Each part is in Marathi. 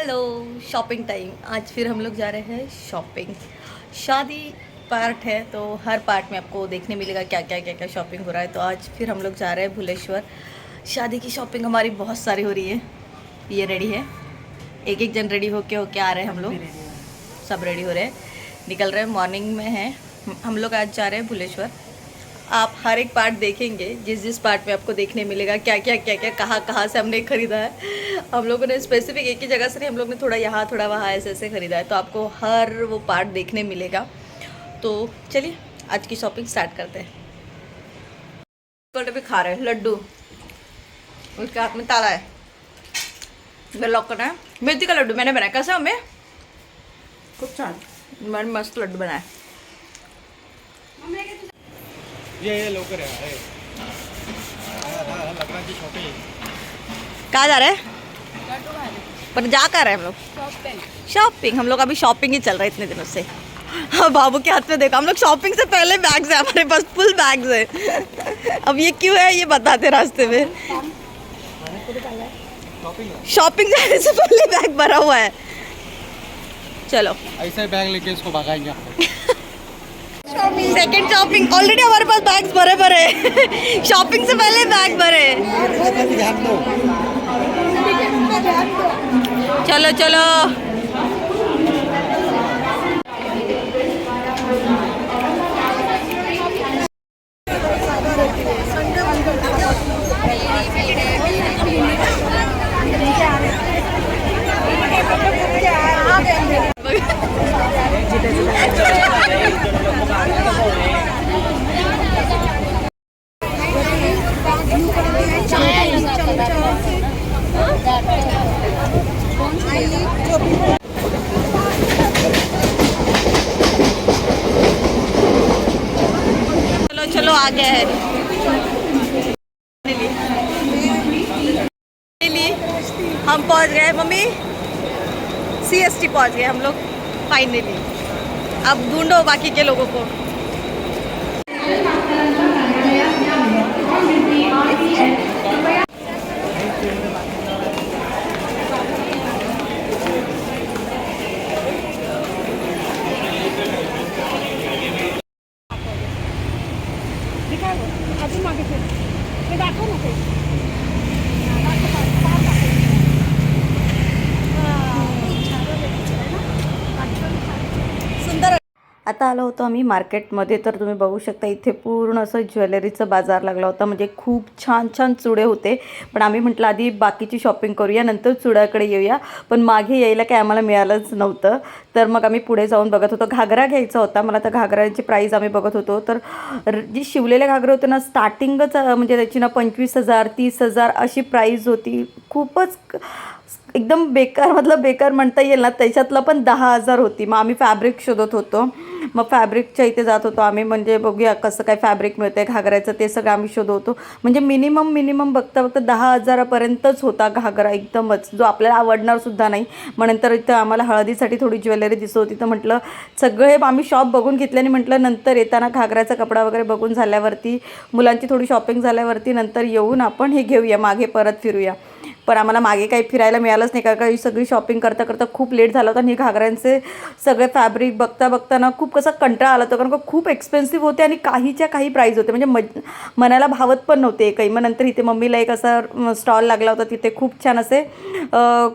Hello, shopping time. आज फिर हम लोग जा रहे हैं शॉपिंग। शादी पार्ट है तो हर पार्ट में आपको देखने मिलेगा क्या क्या क्या क्या शॉपिंग हो रहा है। तो आज फिर हम लोग जा रहे हैं भुलेश्वर। शादी की शॉपिंग हमारी बहुत सारी हो रही है। ये रेडी है, एक एक जन रेडी होके आ रहे हैं। हम लोग सब रेडी हो रहे हैं, निकल रहे हैं। मॉर्निंग में है, हम लोग आज जा रहे हैं भुलेश्वर। आप हर एक पार्ट देखेंगे, जिस जिस पार्ट में आपको देखने मिलेगा क्या क्या क्या क्या कहाँ से हमने खरीदा है। हम लोगों ने स्पेसिफिक एक ही जगह से नहीं, हम लोग ने थोड़ा यहाँ थोड़ा वहाँ ऐसे ऐसे खरीदा है। तो आपको हर वो पार्ट देखने मिलेगा। तो चलिए आज की शॉपिंग स्टार्ट करते हैं। भी खा रहे हैं लड्डू, उसके हाथ में ताला है, लॉक करना है। मेथी का लड्डू मैंने बनाया, कैसा हमें खूब मैंने मस्त लड्डू बनाया। ये लवकर आहे लग्ना की शॉपिंग। कहाँ जा रहे हैं? पर जा कर रहे हैं हम लोग शॉपिंग। हम लोग अभी शॉपिंग ही चल रहा है इतने दिनों से। हाँ, बाबू के हाथ में देखो, हम लोग शॉपिंग से पहले बैग्स है हमारे पास, फुल बैग्स है। अब ये क्यों है ये बताते रास्ते में। शॉपिंग जाने से पहले बैग भरा हुआ है। चलो ऐसा बैग लेके इसको भगाएंगे। सेकंड शॉपिंग, ऑलरेडी हमारे पास बैग्स भरे भरे। शॉपिंग से पहले बैग भरे। चलो चलो चलो आ गया है। हम पहुंच गए मम्मी, CST पहुंच गए हम लोग फाइनली। अब ढूंढो बाकी के लोगों को। आता आलो होतो आम्ही मार्केटमध्ये। तर तुम्ही बघू शकता इथे पूर्ण असं ज्वेलरीचं बाजार लागला होता। म्हणजे खूप छान छान चुडे होते, पण आम्ही म्हटलं आधी बाकीची शॉपिंग करूया, नंतर चुड्याकडे येऊया। पण मागे यायला काय आम्हाला मिळालंच नव्हतं। तर मग आम्ही पुढे जाऊन बघत होतो, घागरा घ्यायचा होता मला। तर घागराची प्राईस आम्ही बघत होतो, तर जी शिवलेले घागरे होते ना, स्टार्टिंगच म्हणजे त्याची ना 25,000 30,000 अशी प्राईस होती। खूपच एकदम बेकार, मतलब बेकार म्हणता येईल ना, त्याच्यातलं पण 10,000 होती। मग आम्ही फॅब्रिक शोधत होतो, मग फॅब्रिकच्या इथे जात होतो आम्ही, म्हणजे बघूया कसं काय फॅब्रिक मिळतंय घागराचं, ते सगळं आम्ही शोधत होतो। म्हणजे मिनिमम बघता 10,000पर्यंतच होता घागरा, एकदमच जो आपल्याला आवडणार सुद्धा नाही। मग नंतर इथं आम्हाला हळदीसाठी थोडी ज्वेलरी दिसत होती, तर म्हटलं सगळे आम्ही शॉप बघून घेतले आणि म्हटलं नंतर येताना घागराचा कपडा वगैरे बघून झाल्यावरती, मुलांची थोडी शॉपिंग झाल्यावरती नंतर येऊन आपण हे घेऊया, मागे परत फिरूया। पण आम्हाला मागे काही फिरायला मिळालंच नाही, कारण ही सगळी शॉपिंग करता करता खूप लेट झाला होता। आणि घागऱ्यांचे सगळे फॅब्रिक बघताना खूप कसा कंटाळा आला होता, कारण खूप एक्सपेन्सिव्ह होते आणि काहीच्या काही प्राईज होते, म्हणजे मनाला भावत पण नव्हते एकही। मग नंतर इथे मम्मीला एक असा स्टॉल लागला होता, तिथे खूप छान असे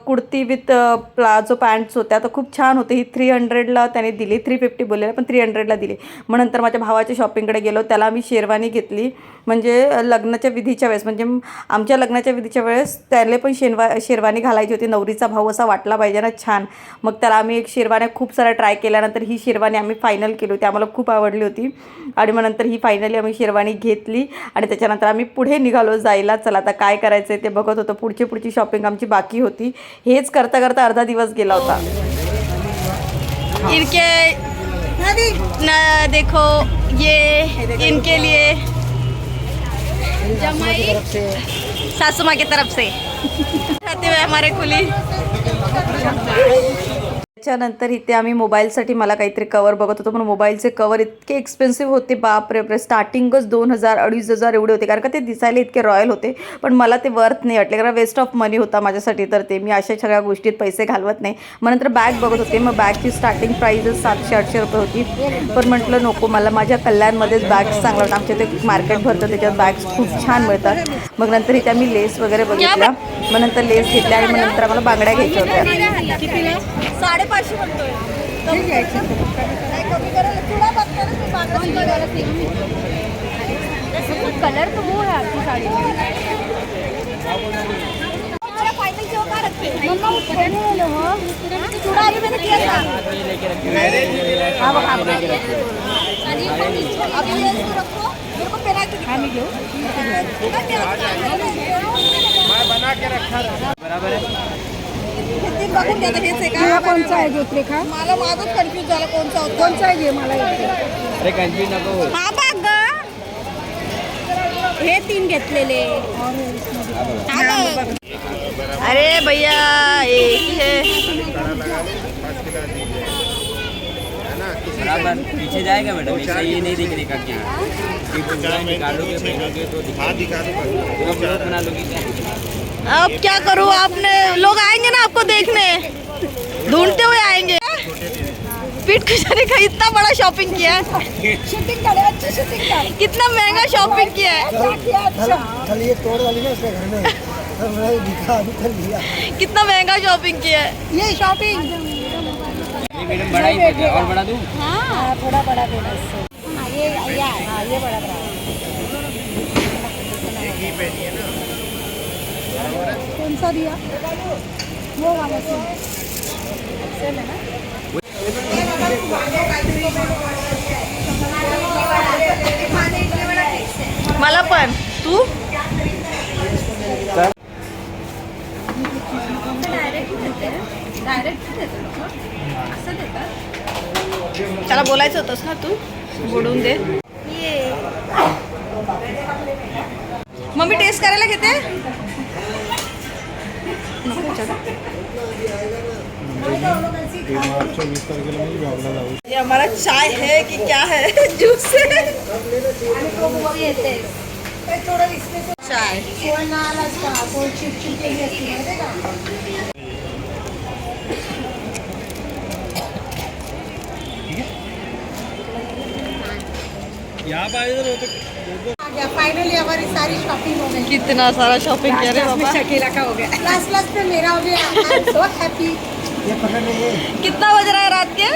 कुर्ती विथ प्लाझो पॅन्ट्स होत्या, तर खूप छान होते। ही 300ला त्याने दिली, 350 बोललेला पण 300ला दिली। मग नंतर माझ्या भावाच्या शॉपिंगकडे गेलो, त्याला आम्ही शेरवानी घेतली, म्हणजे लग्नाच्या विधीच्या वेळेस, म्हणजे आमच्या लग्नाच्या विधीच्या वेळेस त्याला पण शेरवानी घालायची होती। नवरीचा भाऊ असा वाटला पाहिजे ना छान। मग त्याला आम्ही एक शेरवानी खूप सारा ट्राय केल्यानंतर ही शेरवानी आम्ही फायनल केली होती, आम्हाला खूप आवडली होती। आणि मग नंतर ही फायनली आम्ही शेरवानी घेतली आणि त्याच्यानंतर आम्ही पुढे निघालो जायला। चला आता काय करायचं आहे ते बघत होतो, पुढची शॉपिंग आमची बाकी होती। हेच करता करता अर्धा दिवस गेला होता। इनके देखो ये इनके लिए जमाई सासू माँ की तरफ से आते हुए हमारे कुली त्याच्यानंतर इथे आम्ही मोबाईलसाठी मला काहीतरी कवर बघत होतो, पण मोबाईलचे कवर इतके एक्सपेन्सिव्ह होते, बापरे बापरे. स्टार्टिंगच 2,000-2,500 एवढे होते, कारण का ते दिसायला इतके रॉयल होते, पण मला ते वर्थ नाही वाटले, कारण वेस्ट ऑफ मनी होता माझ्यासाठी. तर ते मी अशा सगळ्या गोष्टीत पैसे घालवत नाही. मग नंतर बॅग बघत होते, मग बॅगची स्टार्टिंग प्राईजच 700-800 रुपये होती, पण म्हटलं नको, मला माझ्या कल्याणमध्येच बॅग्स चांगलं होतं. आमच्या इथे मार्केट भरतं, त्याच्यात बॅग्स खूप छान मिळतात. मग नंतर इथे आम्ही लेस वगैरे बघितल्या, मग नंतर लेस घेतल्या, आणि मग नंतर आम्हाला बांगड्या घ्यायच्या होत्या. 550 म्हणतोय. कलर तो वो है आपकी साड़ी में. चूड़ा अभी मैंने किया था. अभी ये इसको रखो, मेरे को पहना के दिखाओ. मैं बना के रखा था. बराबर है. बघून घ्या हेच आहे का. कोणचा आहे ज्योतिरेखा. मला माझंच कन्फ्यूज झालं कोणचा होता. कोणचा आहे जे मला अरे कन्फ्यूज नको हो. हा बघ हे 3 घेतलेले. अरे भैया एक ही है. बराबर पीछे जाएगा मैडम, ऐसा ये नहीं दिखने का क्या निकालोगे पहनोगे तो दिखा दो बना लोगे क्या. अब क्या करूँ, आपने लोग आएंगे ना आपको देखने, ढूंढते हुए आएंगे. पीठ कुशारी का इतना बड़ा शॉपिंग किया है, शूटिंग करे, अच्छी शूटिंग कर. कितना महंगा शॉपिंग किया है, खाली ये तोड़ वाली ना उसके घर में तब मैंने दिखा अभी कर लिया. कितना महंगा शॉपिंग किया है. ये शॉपिंग. ये मैडम बड़ा ही है और बड़ा दूँ. हाँ थोड़ा बड़ा देना इससे. हाँ ये बड़ा बड़ा. कौन सा दिया वो वाला सेम है ना. मला पण तू त्याला बोलायचं होतंस ना, तू बोलून दे. मम्मी टेस्ट करायला घेते. ये हमारा चाय है कि क्या है, जूस है. चाय यहाँ पे आए तो फाइनली हमारी सारी शॉपिंग हो गई. कितना सारा शॉपिंग किया रे बाबा. शकीला का हो गया. लास्ट पे मेरा हो गया. I am so happy. ये पकड़ लीजिए. कितना बज रहा है रात के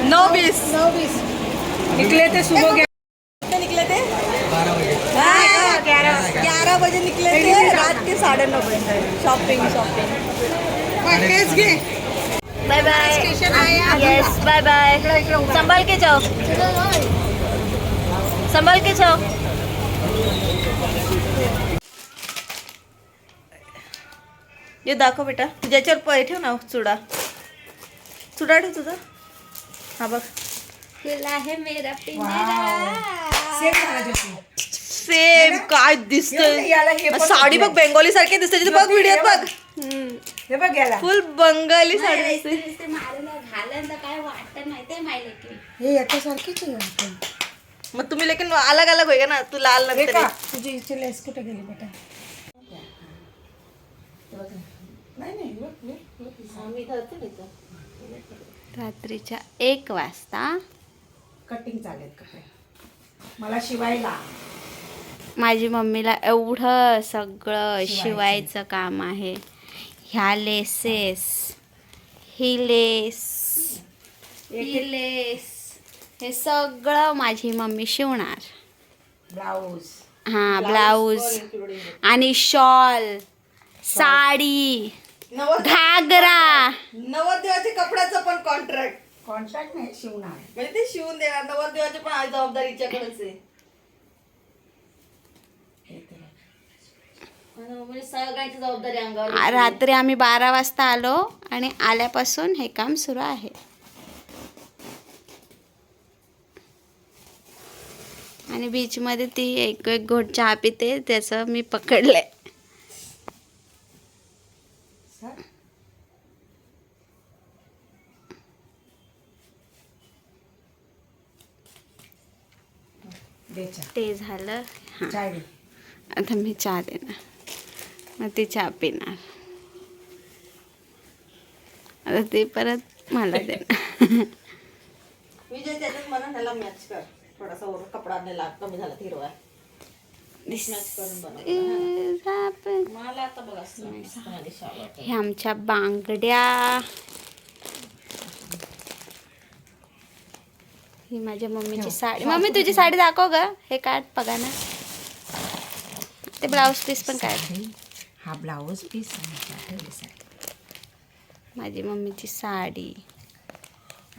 9:20. 9:20 निकले थे सुबह. निकले थे 11 11 बजे निकले थे, रात के 9:30 बजे. Shopping bye bye. स्टेशन आया. Yes bye bye. संभाल के जाओ, संभाल के जाओ. ये दाखव बेटा, ज्याच्यावर पाय ठेव ना. चुडा ठेव तुझा. हा बघ, है मेरा पिंजरा. सेम काय दिसतंय. साडी बघ बेंगोली सारखी दिसते. तिथे बघ व्हिडिओत बघ, हे बघ गेला. फुल बंगाली साडी दिसते. घालायला काय वाटत नाही ते माहिती की हे याच्यासारखीच आहे. मग तुम्ही लेकिन अलग अलग होएगा ना. तू लाल नंतर तुझी इथे लेस कुठे गेली बेटा. रात्रीच्या 1 वाजता कटिंग चालेल कपडे मला शिवायला. माझी मम्मीला एवढं सगळं शिवायचं काम आहे. ह्या लेसेस, ही लेस, ही लेस, हे सगळं माझी मम्मी शिवणार. ब्लाऊज हां ब्लाऊज आणि शॉल, साडी, घागरा. नवरदेवाच्या कपड्याचं पण कॉन्ट्रॅक्ट नाही शिवणार. म्हणजे ते शिवून देणार. नवरदेवाची पण आज जबाबदारी हिच्याकडेच आहे. म्हणजे सगळ्यांची जबाबदारी अंगावर. रात्री आम्ही 12 वाजता आलो आणि आल्यापासून हे काम सुरू आहे. आणि बीचमध्ये ती एक घोट चहा पिते, त्याचं मी पकडलंय. ते झालं. हां, आता मी चहा देणार, मग ती चहा पिणार, आता ते परत मला देणार. मी जे त्याच्यात म्हणून त्याला मॅच कर, थोडासा वर कपडा नेला कमी झाला हिरवा मॅच करून बनव. मला आता बघा माझी शाल हे आमच्या बांगड्या, ही माझ्या मम्मीची साडी. मम्मी तुझी साडी दाखव ग, हे काढ बघा ना, ते ब्लाऊज पीस पण काढ. हा ब्लाऊज पीस माझी मम्मीची साडी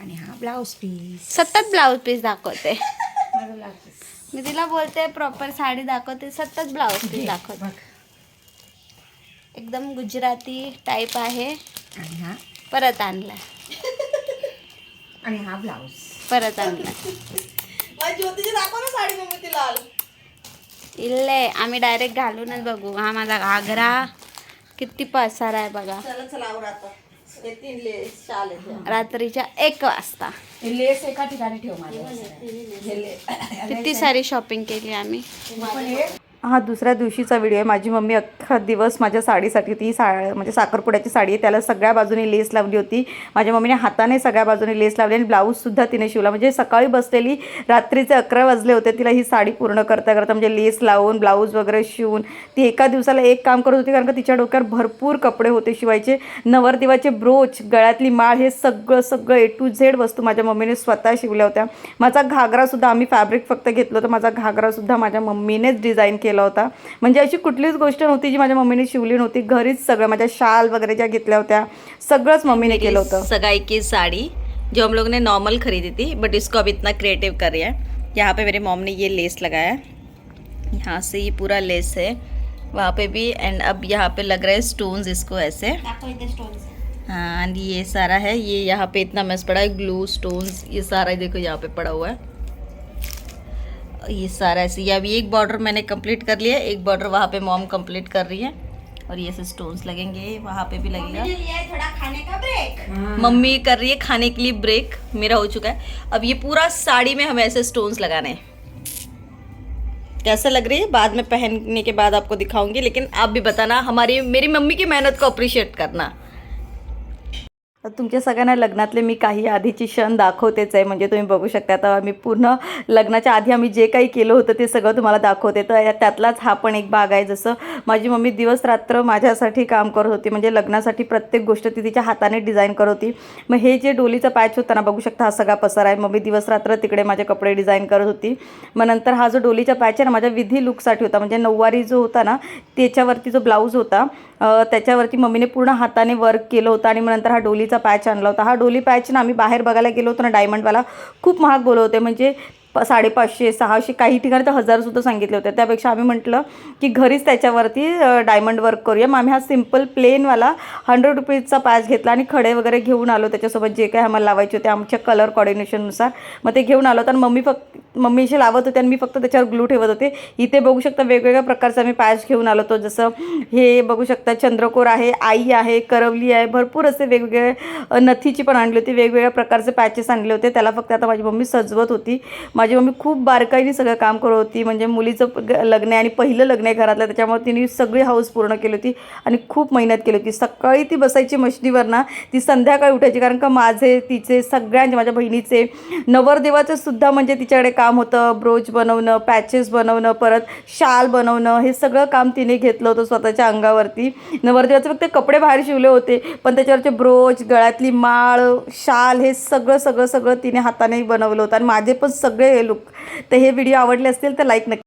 आणि हा ब्लाऊज पीस. सतत ब्लाऊज पीस दाखवते. मी तिला बोलते प्रॉपर साडी दाखवते, सतत ब्लाऊज पीस दाखवते. एकदम गुजराती टाईप आहे. आणि हा परत आणला, आणि हा ब्लाऊज परत आणला. माझी ज्योतीची दाखव ना साडी मम्मी ती लाल. इल्ले आम्ही डायरेक्ट घालूनच बघू. हा माझा घागरा किती पसारा आहे बघा. चला चला आवर आता. हे 3 लेस शाल आहेत. रात्रीच्या 1 वाजता लेस एका ठिकाणी ठेव माझ्या. किती सारी शॉपिंग केली आम्ही. हा दुसऱ्या दिवशीचा व्हिडिओ आहे. माझी मम्मी अख्खा दिवस माझ्या साडीसाठी, ती म्हणजे साखरपुड्याची साडी आहे, त्याला सगळ्या बाजूने लेस लावली होती. माझ्या मम्मीने हाताने सगळ्या बाजूने लेस लावली आणि ब्लाऊजसुद्धा तिने शिवला. म्हणजे सकाळी बसलेली, रात्रीचे 11 वाजले होते तिला ही साडी पूर्ण करता करता, म्हणजे लेस लावून ब्लाऊज वगैरे शिवून ती एका दिवसाला एक काम करत होती. कारण का तिच्या डोक्यावर भरपूर कपडे होते शिवायचे. नवरदेवाचे ब्रोच, गळ्यातली माळ, हे सगळं A to Z वस्तू माझ्या मम्मीने स्वतः शिवल्या होत्या. माझा घागरासुद्धा, आम्ही फॅब्रिक फक्त घेतलं होतं, माझा घागरासुद्धा माझ्या मम्मीनेच डिझाईन केला होता. म्हणजे अशी कुठलीच गोष्ट नव्हती जी माझ्या मम्मीने शिवली नव्हती. घरीच सगळं, माझ्या शाल वगैरह ज्या घेतल्या होत्या सगळंच मम्मीने केलं होतं. सगाई की साड़ी जो हम लोग ने नॉर्मल खरीदी थी, बट इसको अब इतना क्रिएटिव कर रहा है. यहाँ पे मेरे मॉम ने ये लेस लगाया है, यहाँ से ये पूरा लेस है, वहाँ पे भी, एंड अब यहाँ पे लग रहा है स्टोन्स इसको ऐसे. हाँ, एंड ये सारा है, ये यहाँ पे इतना मेस पड़ा है, ग्लू स्टोन्स, ये सारा देखो यहाँ पे पड़ा हुआ है. ये सारा ऐसे, ये अभी एक बॉर्डर मैंने कंप्लीट कर लिया, एक बॉर्डर वहाँ पे मॉम कंप्लीट कर रही है, और ये से स्टोन्स लगेंगे, वहाँ पे भी लगेगा. थोड़ा खाने का ब्रेक. मम्मी कर रही है खाने के लिए ब्रेक, मेरा हो चुका है. अब ये पूरा साड़ी में हमें ऐसे स्टोन्स लगाने हैं. कैसा लग रही है बाद में पहनने के बाद आपको दिखाऊंगी, लेकिन आप भी बताना, मेरी मम्मी की मेहनत को अप्रिशिएट करना. तुमच्या सगळ्यांना लग्नातले मी काही आधीची क्षण दाखवतेच आहे. म्हणजे तुम्ही बघू शकता, आता मी पूर्ण लग्नाच्या आधी आम्ही जे काही केलं होतं ते सगळं तुम्हाला दाखवते. तर त्यातलाच हा पण एक भाग आहे. जसं माझी मम्मी दिवस रात्र माझ्यासाठी काम करत होती, म्हणजे लग्नासाठी प्रत्येक गोष्ट ती तिच्या हाताने डिझाईन करत होती. मग हे जे डोलीचा पॅच होता ना, बघू शकता हा सगळा पसार आहे. मम्मी दिवस रात्र तिकडे माझे कपडे डिझाईन करत होती. मग नंतर हा जो डोलीचा पॅच आहे ना, माझ्या विधी लुकसाठी होता. म्हणजे नऊवारी जो होता ना, त्याच्यावरती जो ब्लाऊज होता त्याच्यावरती मम्मीने पूर्ण हाताने वर्क केलं होतं. आणि मग नंतर हा डोलीचा पॅच आणला होता. हा डोली पॅच ना आम्ही बाहेर बघायला गेलो होतो ना, डायमंडवाला खूप महाग बोलत होते. म्हणजे 550, 600, काही ठिकाणी तर 1000 सुद्धा सांगितले होते. त्यापेक्षा आम्ही म्हटलं की घरीच त्याच्यावरती डायमंड वर्क करूया. मग आम्ही हा सिम्पल प्लेनवाला 100 रुपीजचा पॅच घेतला आणि खडे वगैरे घेऊन आलो. त्याच्यासोबत जे काही आम्हाला लावायचे होते आमच्या कलर कॉर्डिनेशननुसार, मग ते घेऊन आलो. तर मम्मी असे लावत होते आणि मी फक्त त्याच्यावर ग्लू ठेवत होते. इथे बघू शकता वेगवेगळ्या प्रकारचा आम्ही पॅच घेऊन आलो होतो. जसं हे बघू शकता चंद्रकोर आहे, आई आहे, करवली आहे, भरपूर असे वेगवेगळे, नथीची पण आणली होती, वेगवेगळ्या प्रकारचे पॅचेस आणले होते. त्याला फक्त आता माझी मम्मी सजवत होती. माझी मम्मी खूप बारकाईने सगळं काम करत होती. म्हणजे मुलीचं लग्न आहे आणि पहिलं लग्न आहे घरातलं, त्याच्यामुळे तिने सगळी हाऊस पूर्ण केली होती आणि खूप मेहनत केली होती. सकाळी ती बसायची मशनीवर ना, ती संध्याकाळी उठायची. कारण का माझे, तिचे, सगळ्यांचे, माझ्या बहिणीचे, नवरदेवाचं सुद्धा म्हणजे तिच्याकडे काम होतं. ब्रोच बनवणं, पॅचेस बनवणं, परत शाल बनवणं, हे सगळं काम तिने घेतलं होतं स्वतःच्या अंगावरती. नवरदेवाचे फक्त कपडे बाहेर शिवले होते, पण त्याच्यावरचे ब्रोच, गळ्यातली माळ, शाल, हे सगळं तिने हाताने बनवलं होतं. आणि माझे पण सगळे हे लुक. तर हे व्हिडिओ आवडले असतील तर लाईक नक्की